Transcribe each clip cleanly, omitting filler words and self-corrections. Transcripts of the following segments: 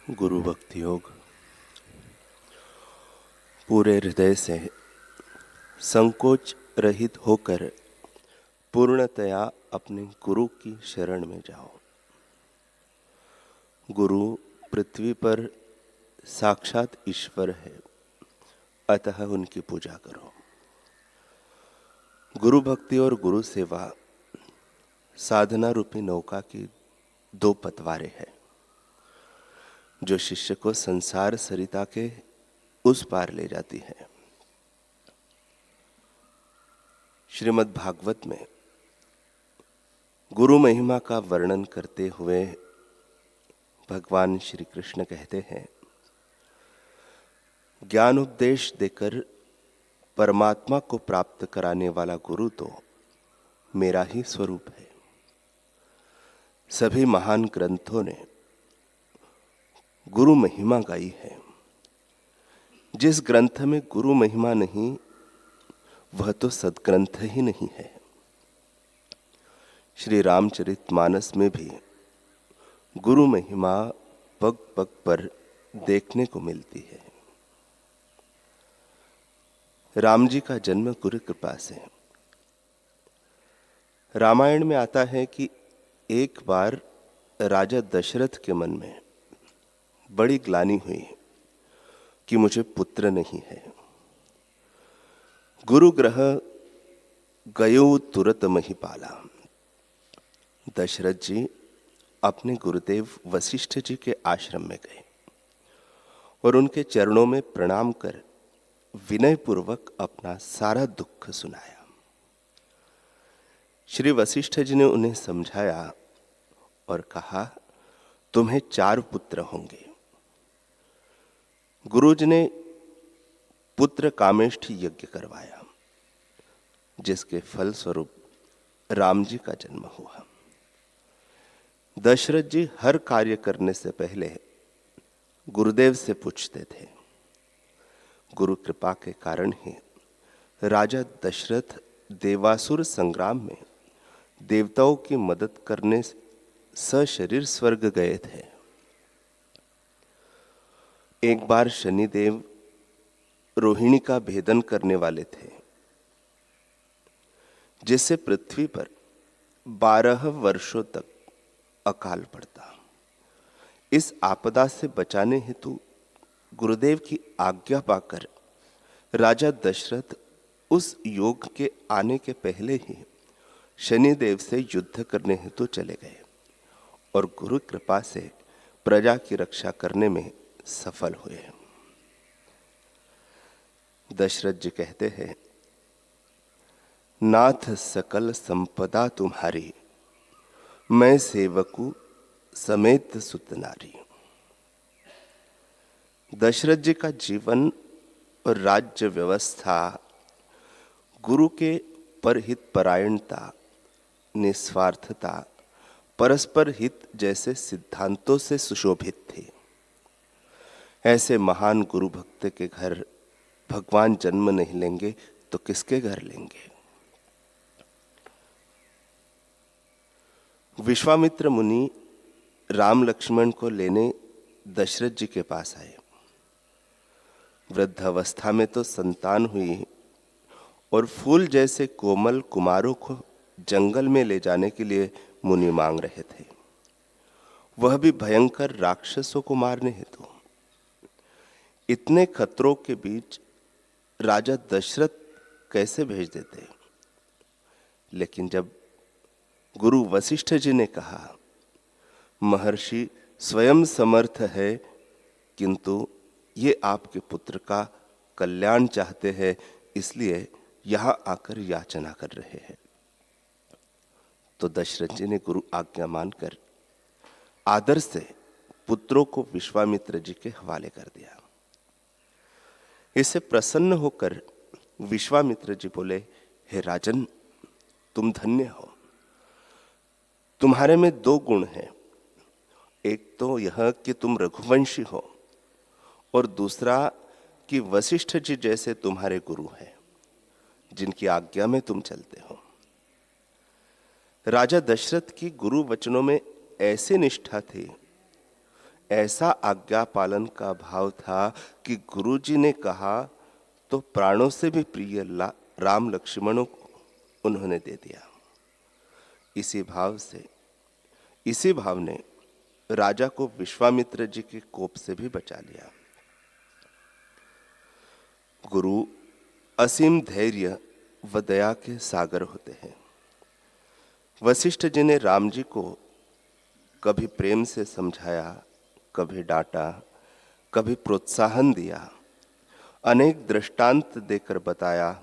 गुरु भक्ति योग। पूरे हृदय से संकोच रहित होकर पूर्णतया अपने गुरु की शरण में जाओ। गुरु पृथ्वी पर साक्षात ईश्वर है, अतः उनकी पूजा करो। गुरु भक्ति और गुरु सेवा साधना रूपी नौका की दो पतवारें हैं, जो शिष्य को संसार सरिता के उस पार ले जाती है। श्रीमद् भागवत में गुरु महिमा का वर्णन करते हुए भगवान श्री कृष्ण कहते हैं, ज्ञान उपदेश देकर परमात्मा को प्राप्त कराने वाला गुरु तो मेरा ही स्वरूप है। सभी महान ग्रंथों ने गुरु महिमा गाई है। जिस ग्रंथ में गुरु महिमा नहीं, वह तो सद्ग्रंथ ही नहीं है। श्री रामचरितमानस में भी गुरु महिमा पग पग पर देखने को मिलती है। राम जी का जन्म गुरु कृपा से। रामायण में आता है कि एक बार राजा दशरथ के मन में बड़ी ग्लानि हुई कि मुझे पुत्र नहीं है। गुरु ग्रह गयो तुरत महिपाला। दशरथ जी अपने गुरुदेव वशिष्ठ जी के आश्रम में गए और उनके चरणों में प्रणाम कर विनय पूर्वक अपना सारा दुख सुनाया। श्री वशिष्ठ जी ने उन्हें समझाया और कहा, तुम्हें 4 पुत्र होंगे। गुरु जी ने पुत्र कामेष्ठ यज्ञ करवाया, जिसके फल स्वरूप राम जी का जन्म हुआ। दशरथ जी हर कार्य करने से पहले गुरुदेव से पूछते थे। गुरु कृपा के कारण ही राजा दशरथ देवासुर संग्राम में देवताओं की मदद करने सशरीर स्वर्ग गए थे। एक बार शनिदेव रोहिणी का भेदन करने वाले थे, जिससे पृथ्वी पर 12 वर्षों तक अकाल पड़ता। इस आपदा से बचाने हेतु गुरुदेव की आज्ञा पाकर राजा दशरथ उस योग के आने के पहले ही शनिदेव से युद्ध करने हेतु चले गए और गुरु कृपा से प्रजा की रक्षा करने में सफल हुए। दशरथ जी कहते हैं, नाथ सकल संपदा तुम्हारी, मैं सेवकू समेत सुत नारी। दशरथ जी का जीवन और राज्य व्यवस्था गुरु के परहित परायणता, निस्वार्थता, परस्पर हित जैसे सिद्धांतों से सुशोभित थी। ऐसे महान गुरु भक्त के घर भगवान जन्म नहीं लेंगे तो किसके घर लेंगे। विश्वामित्र मुनि राम लक्ष्मण को लेने दशरथ जी के पास आए। वृद्धावस्था में तो संतान हुई और फूल जैसे कोमल कुमारों को जंगल में ले जाने के लिए मुनि मांग रहे थे, वह भी भयंकर राक्षसों को मारने हेतु। इतने खतरों के बीच राजा दशरथ कैसे भेज देते। लेकिन जब गुरु वशिष्ठ जी ने कहा, महर्षि स्वयं समर्थ है, किंतु ये आपके पुत्र का कल्याण चाहते हैं, इसलिए यहां आकर याचना कर रहे हैं, तो दशरथ जी ने गुरु आज्ञा मानकर आदर से पुत्रों को विश्वामित्र जी के हवाले कर दिया। इससे प्रसन्न होकर विश्वामित्र जी बोले, हे राजन, तुम धन्य हो। तुम्हारे में 2 गुण हैं। एक तो यह कि तुम रघुवंशी हो और दूसरा कि वशिष्ठ जी जैसे तुम्हारे गुरु हैं, जिनकी आज्ञा में तुम चलते हो। राजा दशरथ की गुरु वचनों में ऐसी निष्ठा थी, ऐसा आज्ञा पालन का भाव था कि गुरुजी ने कहा तो प्राणों से भी प्रिय राम लक्ष्मणों को उन्होंने दे दिया। इसी भाव ने राजा को विश्वामित्र जी के कोप से भी बचा लिया। गुरु असीम धैर्य व दया के सागर होते हैं। वशिष्ठ जी ने राम जी को कभी प्रेम से समझाया, कभी डांटा, कभी प्रोत्साहन दिया, अनेक दृष्टांत देकर बताया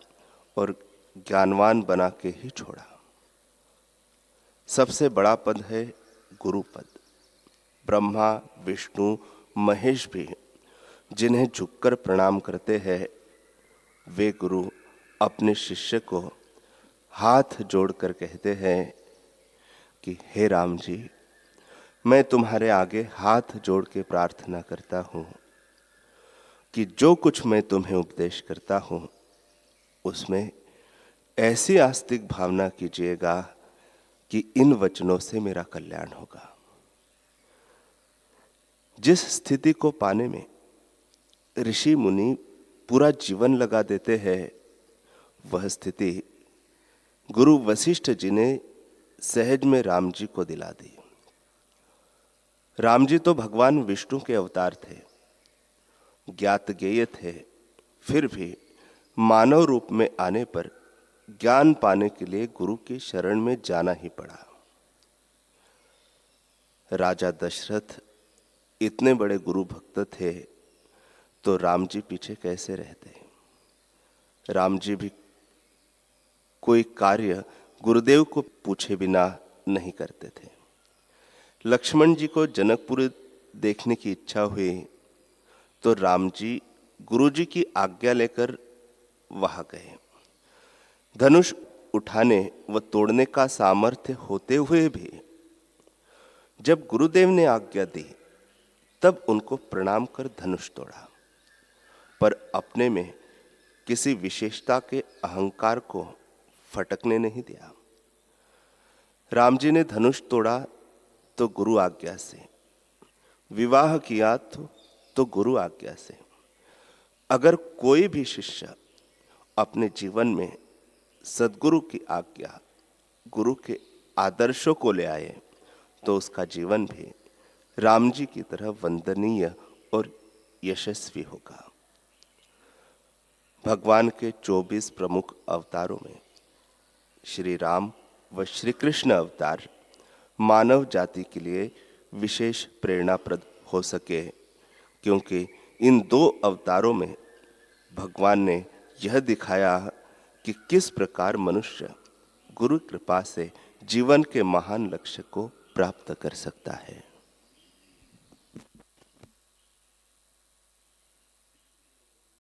और ज्ञानवान बना के ही छोड़ा। सबसे बड़ा पद है गुरु पद। ब्रह्मा, विष्णु, महेश भी जिन्हें झुककर प्रणाम करते हैं, वे गुरु अपने शिष्य को हाथ जोड़कर कहते हैं कि हे राम जी, मैं तुम्हारे आगे हाथ जोड़ के प्रार्थना करता हूं कि जो कुछ मैं तुम्हें उपदेश करता हूं उसमें ऐसी आस्तिक भावना कीजिएगा कि इन वचनों से मेरा कल्याण होगा। जिस स्थिति को पाने में ऋषि मुनि पूरा जीवन लगा देते हैं, वह स्थिति गुरु वशिष्ठ जी ने सहज में राम जी को दिला दी। राम जी तो भगवान विष्णु के अवतार थे, ज्ञात ज्ञेय थे, फिर भी मानव रूप में आने पर ज्ञान पाने के लिए गुरु की शरण में जाना ही पड़ा। राजा दशरथ इतने बड़े गुरु भक्त थे तो राम जी पीछे कैसे रहते? राम जी भी कोई कार्य गुरुदेव को पूछे बिना नहीं करते थे। लक्ष्मण जी को जनकपुर देखने की इच्छा हुई तो राम जी गुरु जी की आज्ञा लेकर वहां गए। धनुष उठाने व तोड़ने का सामर्थ्य होते हुए भी जब गुरुदेव ने आज्ञा दी तब उनको प्रणाम कर धनुष तोड़ा, पर अपने में किसी विशेषता के अहंकार को फटकने नहीं दिया। राम जी ने धनुष तोड़ा तो गुरु आज्ञा से, विवाह किया तो गुरु आज्ञा से। अगर कोई भी शिष्य अपने जीवन में सद्गुरु की आज्ञा, गुरु के आदर्शों को ले आए तो उसका जीवन भी राम जी की तरह वंदनीय और यशस्वी होगा। भगवान के 24 प्रमुख अवतारों में श्री राम व श्री कृष्ण अवतार मानव जाति के लिए विशेष प्रेरणाप्रद हो सके, क्योंकि इन दो अवतारों में भगवान ने यह दिखाया कि किस प्रकार मनुष्य गुरु कृपा से जीवन के महान लक्ष्य को प्राप्त कर सकता है।